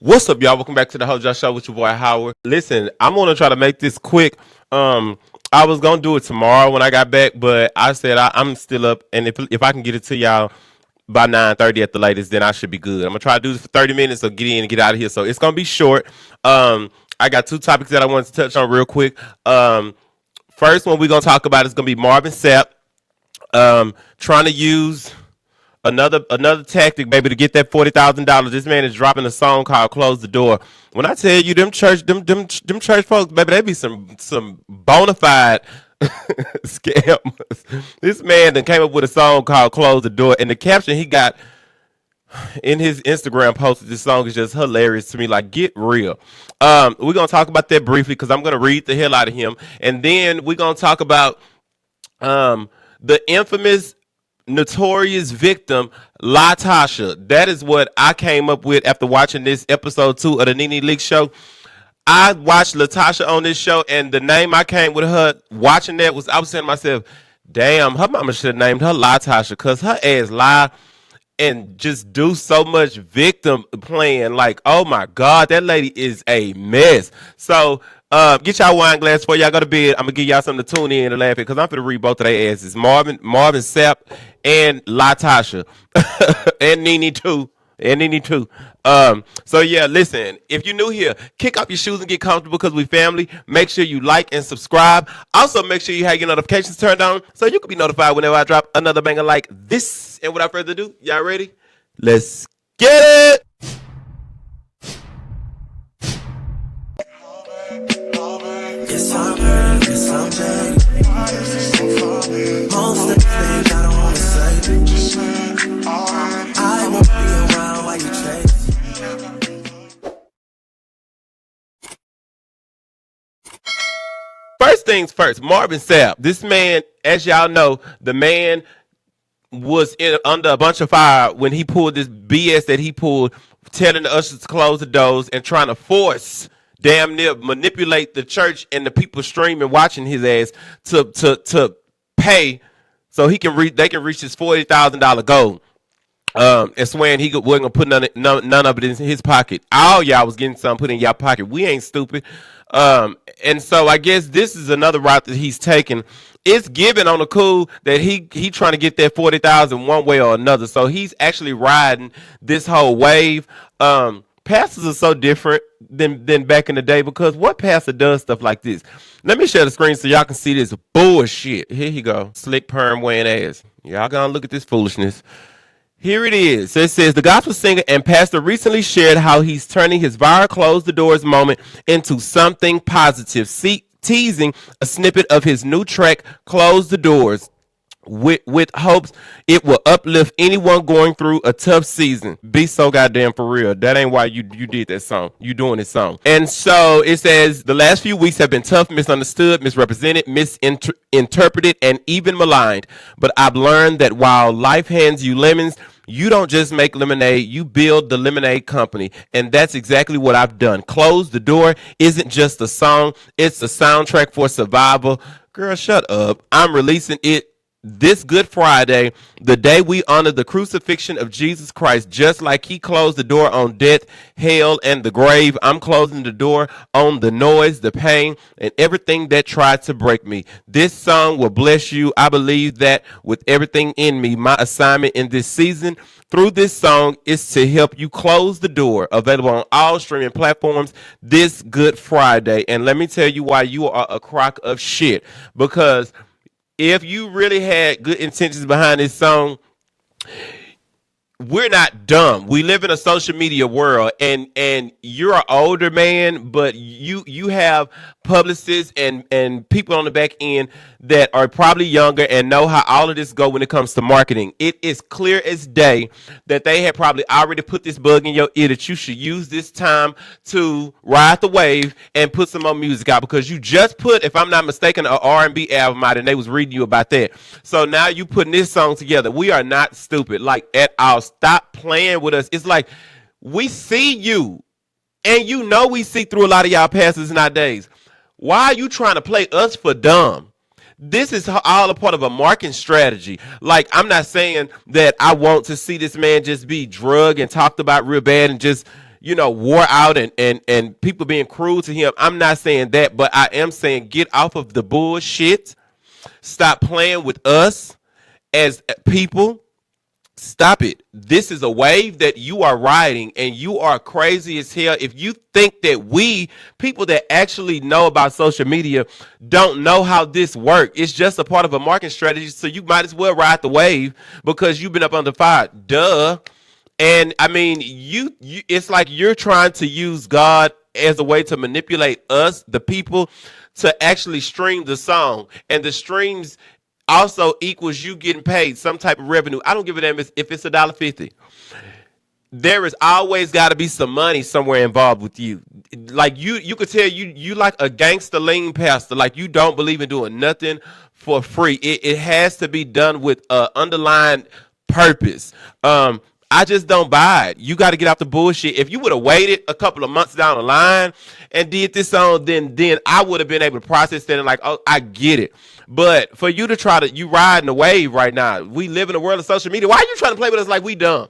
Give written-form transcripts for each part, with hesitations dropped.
What's up, y'all? Welcome back to the LaTocha Show with your boy Howard. Listen, I'm gonna try to make this quick. I was gonna do it tomorrow when I got back, but I said I'm still up, and if I can get it to y'all by 9:30 at the latest, then I should be good. I'm gonna try to do this for 30 minutes, so get in and get out of here. So it's gonna be short. I got two topics that I wanted to touch on real quick. First one we're gonna talk about is gonna be Marvin Sapp trying to use another tactic, baby, to get that $40,000. This man is dropping a song called "Close the Door." When I tell you, them church folks, baby, they be some bona fide scammers. This man then came up with a song called "Close the Door," and the caption he got in his Instagram post of this song is just hilarious to me. Like, get real. We're gonna talk about that briefly because I'm gonna read the hell out of him, and then we're gonna talk about the infamous notorious victim LIE-Tocha. That is what I came up with after watching this episode 2 of the Nene Leak show. I watched LaTocha on this show, and the name I came with her watching that was, I was saying to myself, damn, her mama should have named her LIE-Tocha, because her ass lie and just do so much victim playing. Like, oh my God, that lady is a mess. So get y'all wine glass before y'all go to bed. I'm gonna give y'all something to tune in and laugh at, because I'm gonna read both of their asses. Marvin Sapp and LaTocha. and Nene too. And Nene too. So yeah, listen, if you're new here, kick off your shoes and get comfortable, because we family. Make sure you like and subscribe. Also, make sure you have your notifications turned on so you can be notified whenever I drop another banger like this. And without further ado, y'all ready? Let's get it! Yes, I'm hurt, yes, I'm dead. Most of the things I don't wanna say. I won't be around while you chase. First things first, Marvin Sapp. This man, as y'all know, the man was under a bunch of fire when he pulled this BS that he pulled, telling the ushers to close the doors and trying to force, damn near manipulate the church and the people streaming watching his ass to pay so they can reach his $40,000 goal. And swearing he wasn't gonna put none of it in his pocket. All y'all was getting something put in y'all pocket. We ain't stupid. And so I guess this is another route that he's taking. It's given on the cool that he trying to get that 40,000 one way or another. So he's actually riding this whole wave. Pastors are so different than back in the day, because what pastor does stuff like this? Let me share the screen so y'all can see this bullshit. Here you go. Slick perm wearing ass. Y'all gonna look at this foolishness. Here it is. So it says, the gospel singer and pastor recently shared how he's turning his viral close the doors moment into something positive, teasing a snippet of his new track, Close the Doors, with hopes it will uplift anyone going through a tough season. Be so goddamn for real. That ain't why you did that song. You doing this song. And so it says, the last few weeks have been tough, misunderstood, misrepresented, misinterpreted, and even maligned. But I've learned that while life hands you lemons, you don't just make lemonade, you build the lemonade company. And that's exactly what I've done. Close the Door isn't just a song, it's a soundtrack for survival. Girl, shut up. I'm releasing it this Good Friday, the day we honor the crucifixion of Jesus Christ. Just like he closed the door on death, hell, and the grave, I'm closing the door on the noise, the pain, and everything that tried to break me. This song will bless you. I believe that with everything in me. My assignment in this season through this song is to help you close the door. Available on all streaming platforms this Good Friday. And let me tell you why you are a crock of shit. Because if you really had good intentions behind this song, we're not dumb. We live in a social media world, and you're an older man, but you have publicists and people on the back end that are probably younger and know how all of this go when it comes to marketing. It is clear as day that they had probably already put this bug in your ear that you should use this time to ride the wave and put some more music out, because you just put, if I'm not mistaken, an R&B album out, and they was reading you about that. So now you putting this song together. We are not stupid, like, at all. Stop playing with us. It's like, we see you, and you know we see through a lot of y'all pastors nowadays. Why are you trying to play us for dumb? This is all a part of a marketing strategy. Like, I'm not saying that I want to see this man just be drugged and talked about real bad and just, wore out and people being cruel to him. I'm not saying that, but I am saying get off of the bullshit. Stop playing with us as people. Stop it. This is a wave that you are riding, and you are crazy as hell if you think that we, people that actually know about social media, don't know how this works. It's just a part of a marketing strategy, so you might as well ride the wave because you've been up under fire. Duh. And I mean, it's like you're trying to use God as a way to manipulate us, the people, to actually stream the song. And the streams also equals you getting paid some type of revenue. I don't give a damn if it's $1.50. There is always got to be some money somewhere involved with you. Like you could tell you like a gangster lean pastor. Like you don't believe in doing nothing for free. It has to be done with underlying purpose. I just don't buy it. You got to get off the bullshit. If you would have waited a couple of months down the line and did this song, then I would have been able to process that and like, oh, I get it. But for you to you riding the wave right now. We live in a world of social media. Why are you trying to play with us like we dumb?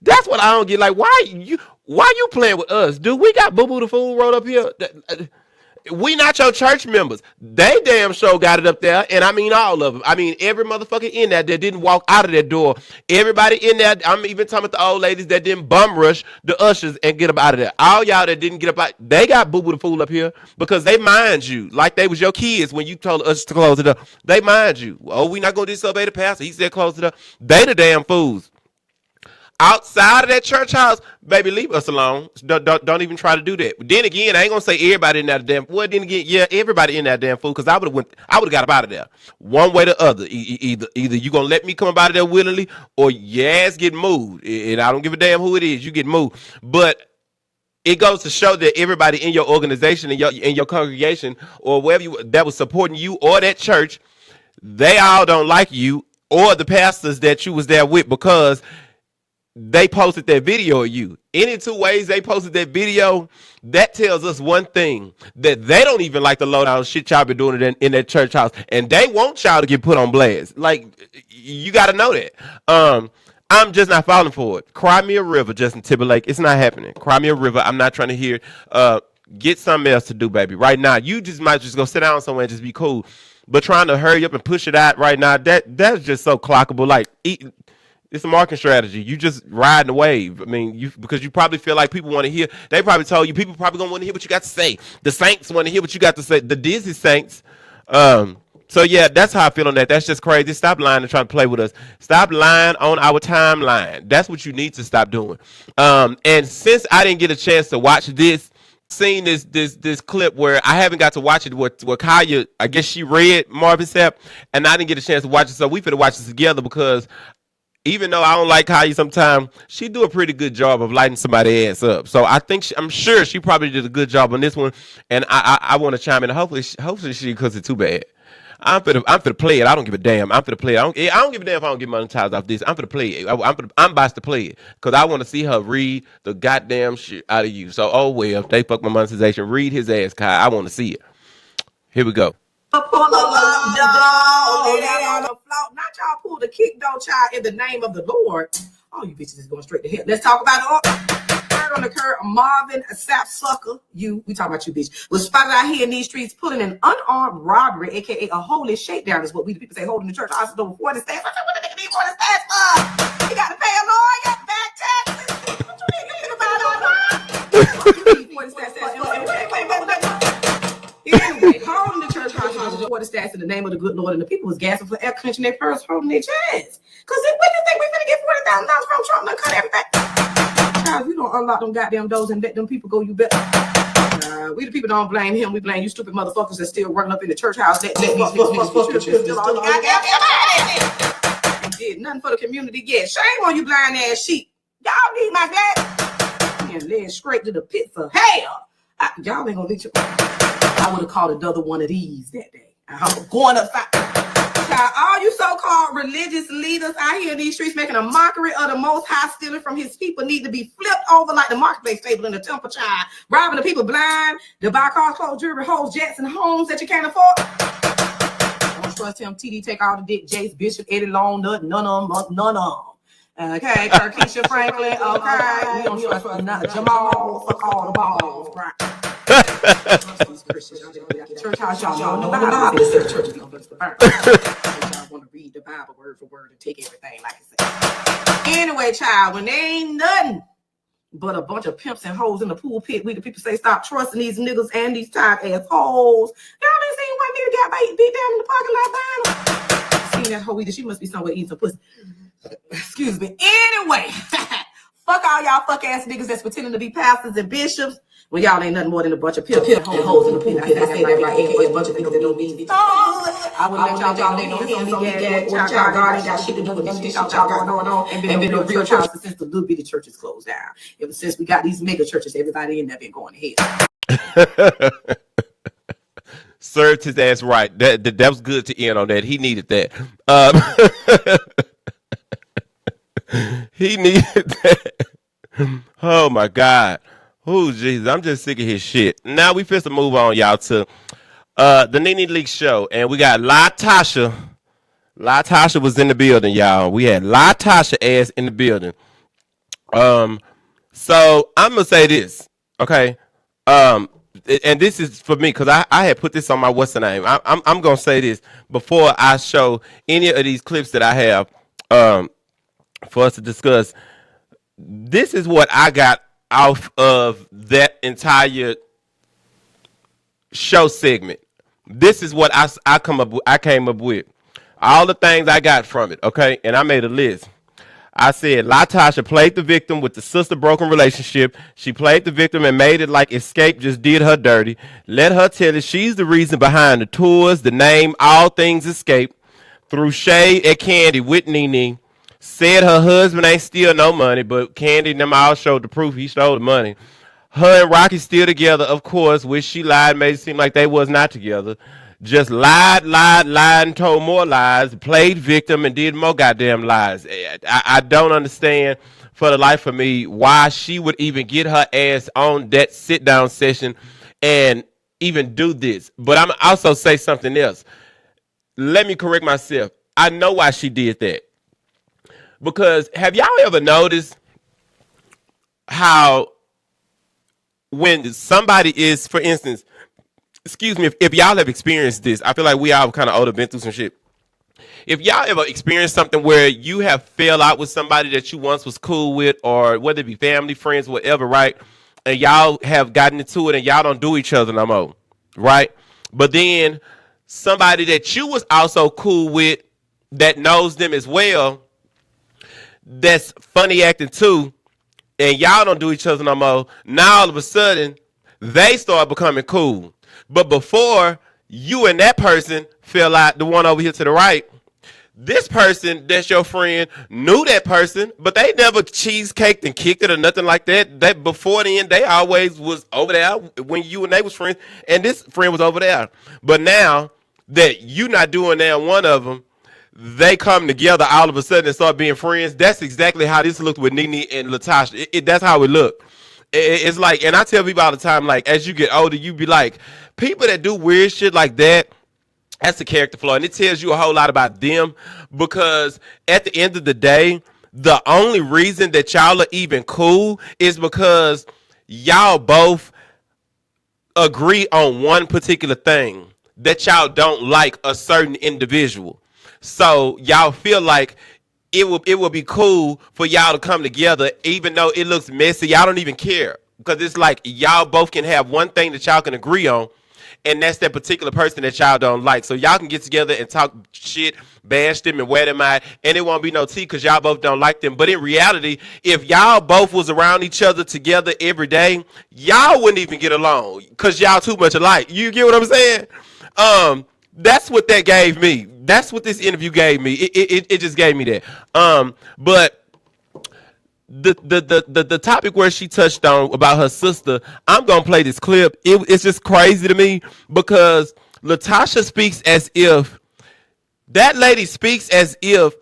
That's what I don't get. Like, why you playing with us? Dude, we got Boo Boo the Fool wrote up here. We not your church members. They damn sure got it up there. And I mean all of them. I mean every motherfucker in there that didn't walk out of that door. Everybody in there. I'm even talking about the old ladies that didn't bum rush the ushers and get up out of there. All y'all that didn't get up out, they got Boo Boo the Fool up here because they mind you like they was your kids when you told us to close it up. They mind you. Oh, we not going to disobey the pastor. He said close it up. They the damn fools. Outside of that church house, baby, leave us alone. Don't even try to do that. But then again, I ain't gonna say everybody in that damn. Well, then again, yeah, everybody in that damn fool. Because I would have got up out of there one way or the other. Either you gonna let me come up out of there willingly, or your ass get moved. And I don't give a damn who it is. You get moved. But it goes to show that everybody in your organization and in your congregation or wherever that was supporting you or that church, they all don't like you or the pastors that you was there with because they posted that video of you. Any two ways they posted that video, that tells us one thing, that they don't even like the lowdown shit y'all been doing in that church house, and they want y'all to get put on blast. Like, you got to know that. I'm just not falling for it. Cry me a river, Justin Timberlake. It's not happening. Cry me a river. I'm not trying to hear get something else to do, baby. Right now, you just might just go sit down somewhere and just be cool. But trying to hurry up and push it out right now, that's just so clockable. Like, it's a marketing strategy. You just riding the wave. I mean, because you probably feel like people want to hear. They probably told you people probably gonna want to hear what you got to say. The Saints want to hear what you got to say. The Disney Saints. So yeah, that's how I feel on that. That's just crazy. Stop lying and trying to play with us. Stop lying on our timeline. That's what you need to stop doing. And since I didn't get a chance to watch this, seen this clip where I haven't got to watch it where Kaya, I guess she read Marvin Sapp, and I didn't get a chance to watch it. So we finna watch this together because even though I don't like Kaya sometimes, she do a pretty good job of lighting somebody's ass up. So I think I'm sure she probably did a good job on this one, and I want to chime in. Hopefully she because it's too bad. I'm finna play it. I don't give a damn. I'm finna play it. I don't give a damn if I don't get monetized off this. I'm finna play it. I'm about to play it because I want to see her read the goddamn shit out of you. So oh well, if they fuck my monetization, read his ass, Kai. I want to see it. Here we go. Pull a lockdown, lay down on the floor. Not y'all pull the kick though, child, in the name of the Lord. Oh, you bitches is going straight to hell. Let's talk about it. On the curb, Marvin Sapp sucker, we talking about you, bitch, was spotted out here in these streets pulling an unarmed robbery, aka a holy shakedown, is what we the people say, holding the church house over 40 stats. What the nigga need 40 stats for? You gotta pay a lawyer, back taxes. What you think about all that? 40 stats. Anyway, holding the church house over 40 stats in the name of the good Lord, and the people was gasping for air, clenching their purse, holding their chest. Because when you think we finna get $40,000 from Trump and cut everything? Child, you don't unlock them goddamn doors and let them people go, you better. We the people don't blame him. We blame you stupid motherfuckers that still running up in the church house. That still all the goddamn money. Did nothing for the community yet. Shame on you blind ass sheep. Y'all need my glasses. And led straight to the pits of hell. Y'all ain't gonna let you. I would have called another one of these that day. I'm going upside. All you so-called religious leaders out here in these streets making a mockery of the Most High, stealing from his people, need to be flipped over like the marketplace table in the temple, child. Robbing the people blind, to buy cars, clothes, jewelry, hoes, jets, and homes that you can't afford. Don't trust him. TD take all the dick, Jace, Bishop, Eddie Long, none of them. Okay, Keisha Franklin. Okay, we don't trust nothing. Jamal, fuck all the balls, right? These Christians, y'all just got the church house, y'all know the Bible. It says church is gonna fix the burn. Y'all want to read the Bible word for word and take everything like it says. Anyway, child, when they ain't nothing but a bunch of pimps and hoes in the pulpit, we the people say stop trusting these niggas and these tight ass hoes. Y'all been seeing one nigga got beat down in the parking lot behind him? Seen that hoe either? She must be somewhere eating some pussy. Excuse me. Anyway, fuck all y'all fuck ass niggas that's pretending to be pastors and bishops when y'all ain't nothing more than a bunch of pimp hoes in the pulpit. I say that right, a bunch of niggas that don't mean I wouldn't let y'all lay no hands on me, dad. What y'all God ain't got shit to do with this shit y'all going on. And been no real church since the little bitty churches closed down. Ever since we got these mega churches, everybody in there been going to hell. Served his ass right. That was good to end on that. He needed that. He needed that. Oh my God. Oh Jesus, I'm just sick of his shit. Now we finna move on, y'all, to the Nene Leakes show, and we got LaTocha. LaTocha was in the building, y'all. We had LaTocha ass in the building. So I'm gonna say this, okay? And this is for me because I had put this on my what's the name. I'm gonna say this before I show any of these clips that I have for us to discuss. This is what I got off of that entire show segment. This is what I came up with. All the things I got from it, okay? And I made a list. I said LaTocha played the victim with the sister broken relationship. She played the victim and made it like Escape just did her dirty. Let her tell it she's the reason behind the tours, the name, all things Escape. Threw shade at Candy with Nene. Said her husband ain't steal no money, but Candy and them all showed the proof he stole the money. Her and Rocky still together, of course, which she lied, made it seem like they was not together. Just lied, and told more lies, played victim, and did more goddamn lies. I don't understand for the life of me why she would even get her ass on that sit-down session and even do this. But I'm also say something else. Let me correct myself. I know why she did that. Because have y'all ever noticed how when somebody is, for instance, excuse me, if y'all have experienced this, I feel like we all kind of older, been through some shit. If y'all ever experienced something where you have fell out with somebody that you once was cool with, or whether it be family, friends, whatever, right? And y'all have gotten into it and y'all don't do each other no more, right? But then somebody that you was also cool with that knows them as well, that's funny acting too, and y'all don't do each other no more. Now all of a sudden, they start becoming cool. But before you and that person fell out, the one over here to the right, this person that's your friend knew that person, but they never cheesecaked and kicked it or nothing like that. That before then, they always was over there when you and they was friends, and this friend was over there. But now that you not doing that, one of them, they come together all of a sudden and start being friends. That's exactly how this looked with Nene and LaTocha. That's how it looked. It's like, and I tell people all the time, like, as you get older, you be like, people that do weird shit like that, that's a character flaw. And it tells you a whole lot about them, because at the end of the day, the only reason that y'all are even cool is because y'all both agree on one particular thing, that y'all don't like a certain individual. So y'all feel like it will be cool for y'all to come together, even though it looks messy. Y'all don't even care, because it's like y'all both can have one thing that y'all can agree on, and that's that particular person that y'all don't like. So y'all can get together and talk shit, bash them, and wear them out, and it won't be no tea because y'all both don't like them. But in reality, if y'all both was around each other together every day, y'all wouldn't even get along because y'all too much alike. You get what I'm saying? That's what that gave me. That's what this interview gave me. It just gave me that. But the topic where she touched on about her sister, I'm gonna play this clip. It's just crazy to me because LaTocha speaks as if that lady speaks as if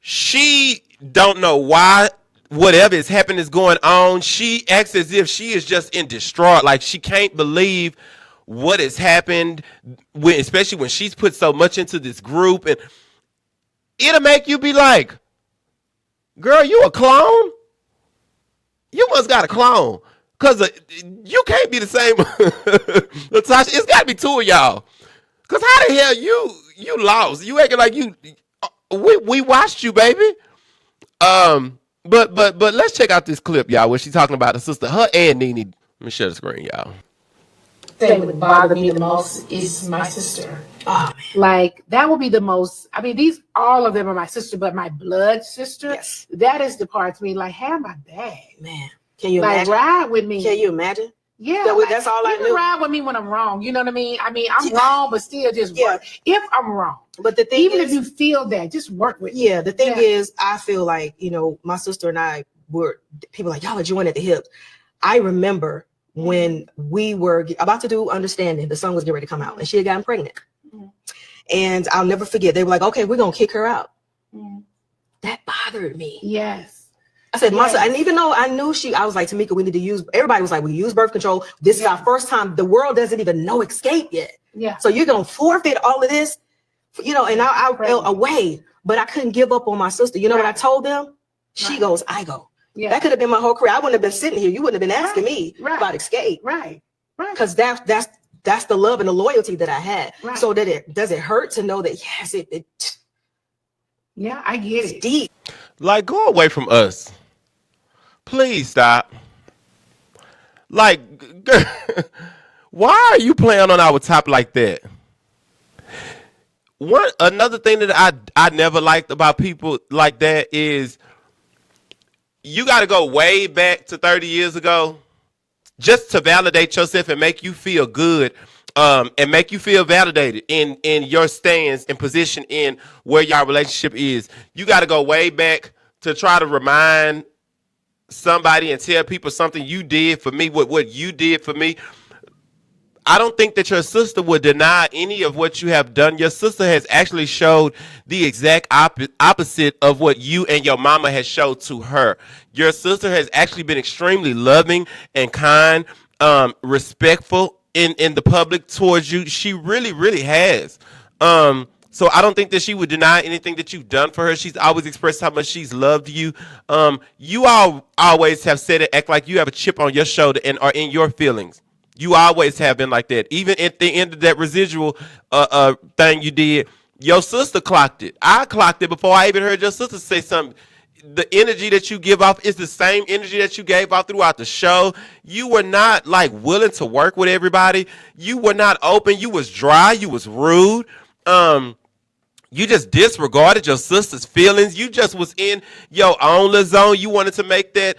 she don't know why whatever is happening is going on. She acts as if she is just in distraught, like she can't believe what has happened, especially when she's put so much into this group. And it'll make you be like, Girl, you a clone? You must got a clone. Cause you can't be the same. LaTocha, it's gotta be two of y'all. Cause how the hell you lost? You acting like you we watched you, baby. But let's check out this clip, y'all, where she's talking about the sister, her and Nene. Let me share the screen, y'all. Thing would bother me the most is my sister. Oh, like that would be the most. I mean, all of them are my sister, but my blood sister. Yes. That is the part to me. Like, have my bag, man. Can you like imagine? ride with me? Can you imagine? Yeah, that's all I knew. Ride with me when I'm wrong. You know what I mean? I mean, I'm wrong, but still just work. If I'm wrong, but the thing even is, if you feel that, just work with me. Yeah, the thing is, I feel like my sister and I were people like y'all are joined at the hips. I remember when we were about to do Understanding, the song was getting ready to come out, and she had gotten pregnant. And I'll never forget, they were like, okay, we're gonna kick her out. That bothered me. Yes. I said, Martha, and even though I knew I was like, Tamika, we need to use, everybody was like, we use birth control. This is our first time. The world doesn't even know escape yet. Yeah. So you're gonna forfeit all of this, and I felt away, but I couldn't give up on my sister. You know what I told them? She goes, I go. Yeah. That could have been my whole career. I wouldn't have been sitting here. You wouldn't have been asking me about escape. Right. Because that's the love and the loyalty that I had. Right. So does it hurt to know that yes, yeah, I get it. Deep. Like, go away from us. Please stop. Like, why are you playing on our top like that? Another thing that I never liked about people like that is you got to go way back to 30 years ago just to validate yourself and make you feel good, and make you feel validated in your stance and position in where your relationship is. You got to go way back to try to remind somebody and tell people something you did for me, what you did for me. I don't think that your sister would deny any of what you have done. Your sister has actually showed the exact opposite of what you and your mama has showed to her. Your sister has actually been extremely loving and kind, respectful in the public towards you. She really, really has. So I don't think that she would deny anything that you've done for her. She's always expressed how much she's loved you. You all always have said it, act like you have a chip on your shoulder and are in your feelings. You always have been like that. Even at the end of that residual thing you did, your sister clocked it. I clocked it before I even heard your sister say something. The energy that you give off is the same energy that you gave off throughout the show. You were not like willing to work with everybody. You were not open. You was dry. You was rude. You just disregarded your sister's feelings. You just was in your own little zone. You wanted to make that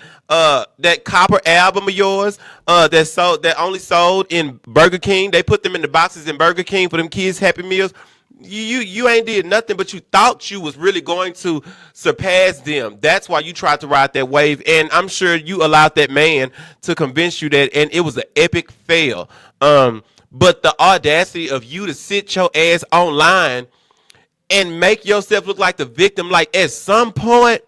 copper album of yours that only sold in Burger King. They put them in the boxes in Burger King for them kids' Happy Meals. You ain't did nothing, but you thought you was really going to surpass them. That's why you tried to ride that wave, and I'm sure you allowed that man to convince you that, and it was an epic fail. But the audacity of you to sit your ass online and make yourself look like the victim, like at some point,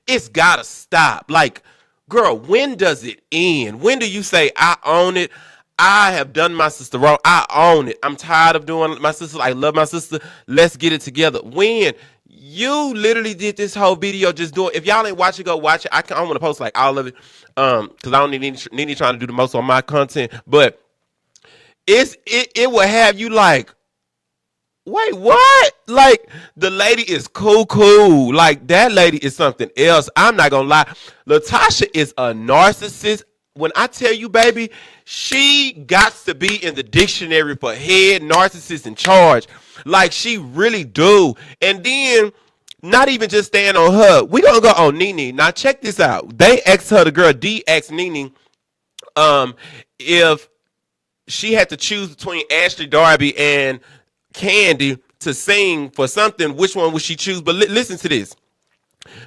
it's gotta stop. Like, girl, when does it end? When do you say, I own it? I have done my sister wrong. I own it. I'm tired of doing my sister. I love my sister. Let's get it together. When you literally did this whole video just doing, if y'all ain't watch it, go watch it. I want to post like all of it, because I don't need Nene trying to do the most on my content, but it will have you like, wait, what? Like, the lady is cool. Like, that lady is something else. I'm not gonna lie. LaTocha is a narcissist. When I tell you, baby, she got to be in the dictionary for head narcissist in charge. Like, she really do. And then, not even just stand on her. We gonna go on Nene. Now, check this out. They asked her, the girl D asked Nene, if she had to choose between Ashley Darby and Candy to sing for something, which one would she choose? But listen to this.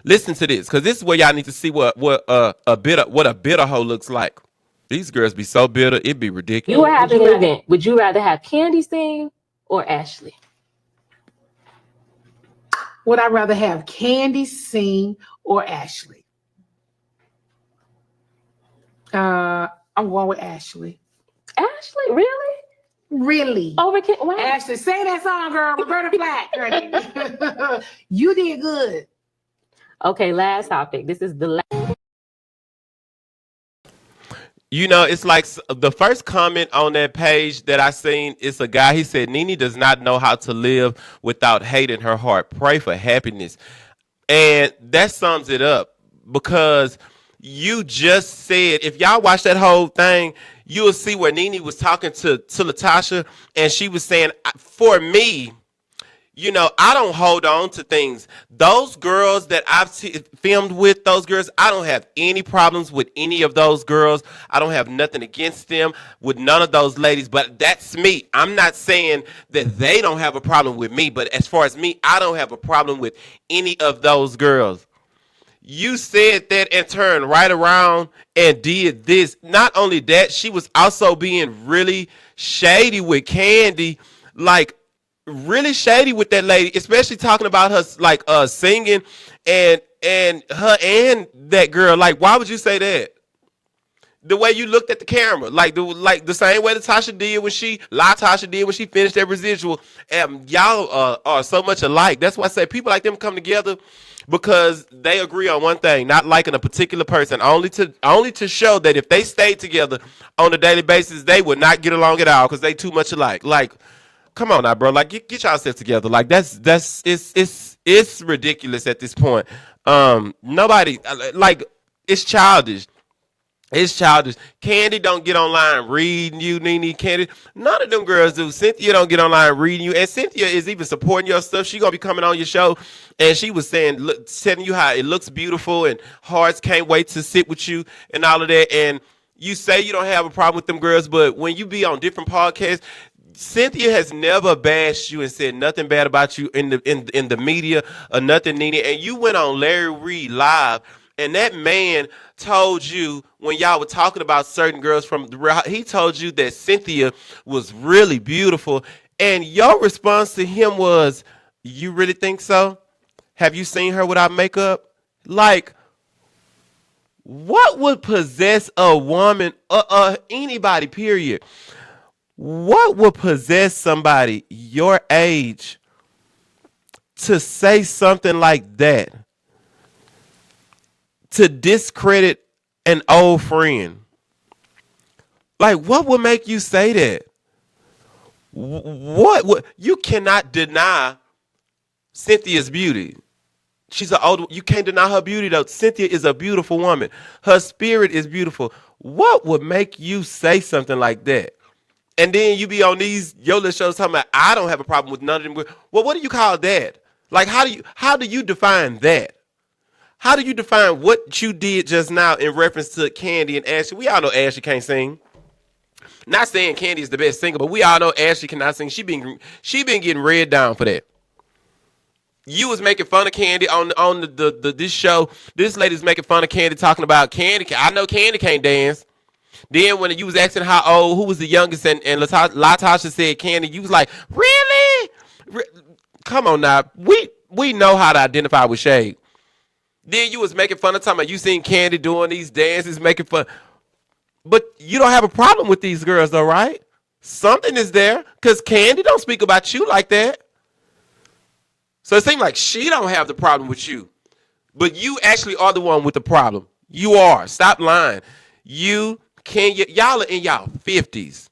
Listen to this, because this is where y'all need to see what a bitter hoe looks like. These girls be so bitter, it'd be ridiculous. You were having an event. Would you rather have Candy sing or Ashley? Would I rather have Candy sing or Ashley? I'm going with Ashley. Ashley, really? Really? Over wow. Ashley, say that song, girl. Roberta Flack. You did good. Okay, last topic. This is the last. You know, it's like the first comment on that page that I seen is a guy. He said, Nene does not know how to live without hate in her heart. Pray for happiness. And that sums it up because you just said, if y'all watch that whole thing, you'll see where Nene was talking to LaTocha, and she was saying, for me, you know, I don't hold on to things. Those girls that I've filmed with, those girls, I don't have any problems with any of those girls. I don't have nothing against them with none of those ladies, but that's me. I'm not saying that they don't have a problem with me, but as far as me, I don't have a problem with any of those girls. You said that and turned right around and did this. Not only that, she was also being really shady with Candy, like really shady with that lady, especially talking about her like singing and her and that girl. Like, why would you say that? The way you looked at the camera, like the same way LaTocha did when she finished that residual. And y'all are so much alike. That's why I say people like them come together because they agree on one thing, not liking a particular person, only to show that if they stayed together on a daily basis, they would not get along at all because they too much alike. Like, come on now, bro. Like, get yourself together. Like, it's ridiculous at this point. Nobody, like, it's childish. It's childish. Candy don't get online reading you, Nene. Candy, none of them girls do. Cynthia don't get online reading you, and Cynthia is even supporting your stuff. She gonna be coming on your show, and she was saying, telling you how it looks beautiful, and hearts can't wait to sit with you, and all of that. And you say you don't have a problem with them girls, but when you be on different podcasts, Cynthia has never bashed you and said nothing bad about you in the media or nothing, Nene. And you went on Larry Reid Live, and that man told you when y'all were talking about certain girls he told you that Cynthia was really beautiful, and your response to him was, "You really think so? Have you seen her without makeup?" Like, what would possess a woman, anybody, period? What would possess somebody your age to say something like that? To discredit an old friend? Like, what would make you say that? What you cannot deny Cynthia's beauty. She's an old. You can't deny her beauty though. Cynthia is a beautiful woman. Her spirit is beautiful. What would make you say something like that? And then you be on these YOLA shows talking about, I don't have a problem with none of them. Well, what do you call that? Like, how do you define that? How do you define what you did just now in reference to Candy and Ashley? We all know Ashley can't sing. Not saying Candy is the best singer, but we all know Ashley cannot sing. She been getting read down for that. You was making fun of Candy on this show. This lady's making fun of Candy, talking about Candy. I know Candy can't dance. Then when you was asking how old, who was the youngest, and LaTocha said Candy, you was like, really? Come on now. We know how to identify with shade. Then you was making fun of talking about you seen Candy doing these dances, making fun. But you don't have a problem with these girls though, right? Something is there, because Candy don't speak about you like that. So it seems like she don't have the problem with you. But you actually are the one with the problem. You are. Stop lying. Y'all are in y'all 50s.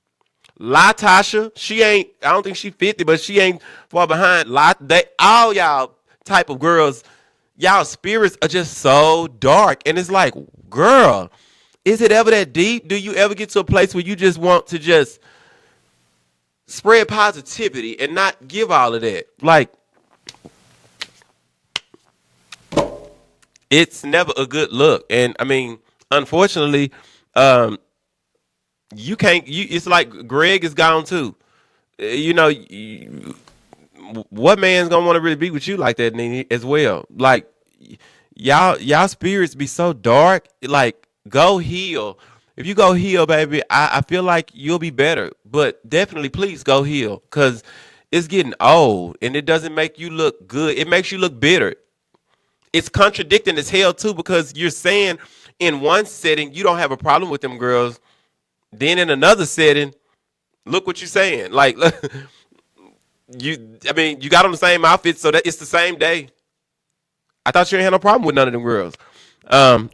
LaTocha, she ain't, I don't think she 50, but she ain't far behind. All y'all type of girls, y'all spirits are just so dark. And it's like, girl, is it ever that deep? Do you ever get to a place where you just want to just spread positivity and not give all of that? Like, it's never a good look. And I mean, unfortunately, you can't. It's like Greg is gone too. You know, what man's gonna want to really be with you like that, Nene, as well? Like, y'all spirits be so dark. Like, go heal. If you go heal, baby, I feel like you'll be better. But definitely, please go heal, because it's getting old and it doesn't make you look good. It makes you look bitter. It's contradicting as hell too, because you're saying in one setting you don't have a problem with them girls, then in another setting, look what you're saying. Like, you got on the same outfit, so that it's the same day. I thought you didn't have no problem with none of them girls.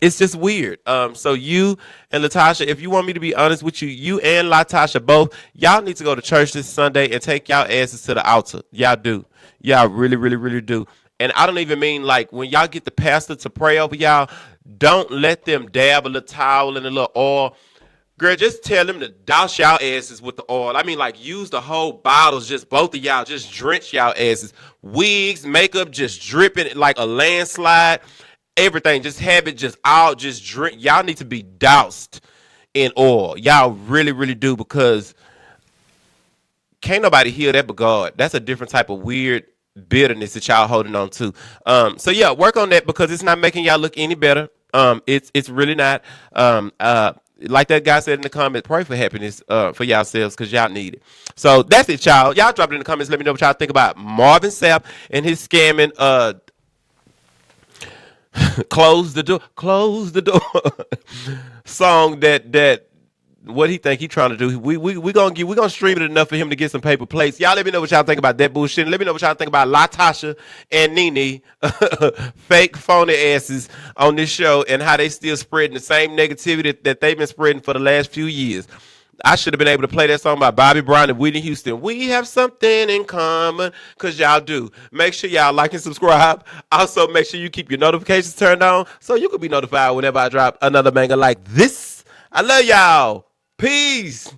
It's just weird. So you and LaTocha, if you want me to be honest with you, you and LaTocha both, y'all need to go to church this Sunday and take y'all asses to the altar. Y'all do. Y'all really, really, really do. And I don't even mean like when y'all get the pastor to pray over y'all, don't let them dab a little towel and a little oil. Girl, just tell them to douse y'all asses with the oil. I mean, like, use the whole bottles, just both of y'all, just drench y'all asses. Wigs, makeup, just dripping like a landslide. Everything, just have it just all, just drink. Y'all need to be doused in oil. Y'all really, really do, because can't nobody heal that but God. That's a different type of weird bitterness that y'all holding on to. So yeah, work on that, because it's not making y'all look any better. It's really not. Like that guy said in the comments, pray for happiness for yourselves, because y'all need it. So that's it, y'all. Y'all drop it in the comments. Let me know what y'all think about Marvin Sapp and his scamming. Close the door song that what he think he trying to do. We gonna stream it enough for him to get some paper plates. Y'all let me know what y'all think about that bullshit. And let me know what y'all think about LaTocha and Nene fake phony asses on this show, and how they still spreading the same negativity that they've been spreading for the last few years. I should have been able to play that song by Bobby Brown and Whitney Houston. We have something in common, because y'all do. Make sure y'all like and subscribe. Also, make sure you keep your notifications turned on so you can be notified whenever I drop another banger like this. I love y'all. Peace.